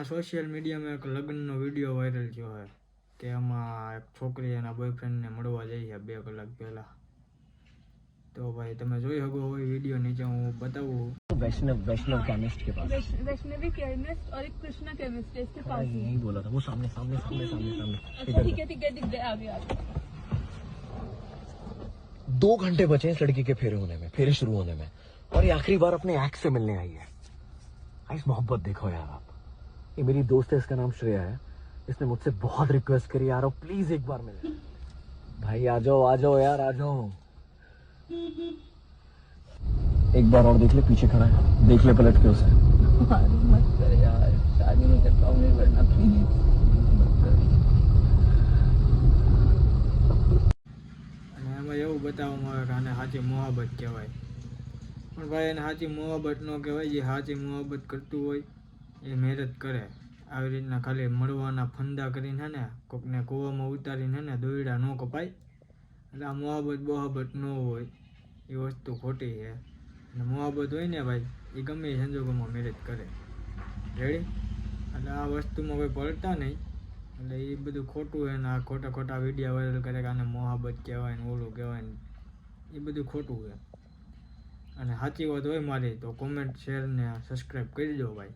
Social મીડિયામાં એક લગ્નનો વિડીયો વાયરલ થયો છે કે આમાં એક છોકરી એના બોયફ્રેન્ડને મળવા જઈ છે 2 કલાક પહેલા। તો ભાઈ તમે જોઈ શકો હોય વિડીયો, નીચે હું બતાવું। वैष्णव केमिस्ट के पास। वैष्णवी केमिस्ट और एक कृष्णा केमिस्ट है इसके पास। नहीं बोला था वो, सामने। अच्छा ठीक है दिख गया अभी आ गया। 2 घंटे बचे इस लड़की के फेरे शुरू होने में, और ये आखिरी बार अपने एक्स से मिलने आई है। इस मोहब्बत देखो यार आप। ये मेरी दोस्त है, इसका नाम श्रेया है। इसने मुझसे बहुत रिक्वेस्ट करी यार, प्लीज एक बार मिले। भाई आ जाओ यार, आ जाओ। एक बार और देख ले, पीछे खड़ा है, देख ले पलट के उसे। मत कर यार, शादी नहीं कर पाऊंगी वरना प्लीज मत कर। અને એમાં એવું બતાવવામાં આવે કે આને સાચી મોહબ્બત કહેવાય, પણ ભાઈ એને સાચી મોહબ્બત ન કહેવાય। જે સાચી મોહબ્બત કરતું હોય એ મહેનત કરે। આવી રીતના ખાલી મળવાના ફંદા કરીને ને કોકને કૂવામાં ઉતારીને ને દોયડા ન કપાય। એટલે આ મોહબ્બત ન હોય, એ વસ્તુ ખોટી છે। અને મોહબ્બત હોય ને ભાઈ, એ ગમે એ સંજોગોમાં મહેનત કરે, રેડી। એટલે આ વસ્તુમાં કોઈ પડતા નહીં, એટલે એ બધું ખોટું છે ને આ ખોટા વિડીયો વાયરલ કરે કે આને મોહબ્બત કહેવાય ને ઓલું કહેવાય ને, એ બધું ખોટું છે। અને સાચી વાત હોય મારી તો કોમેન્ટ, શેર ને સબસ્ક્રાઈબ કરી દો ભાઈ।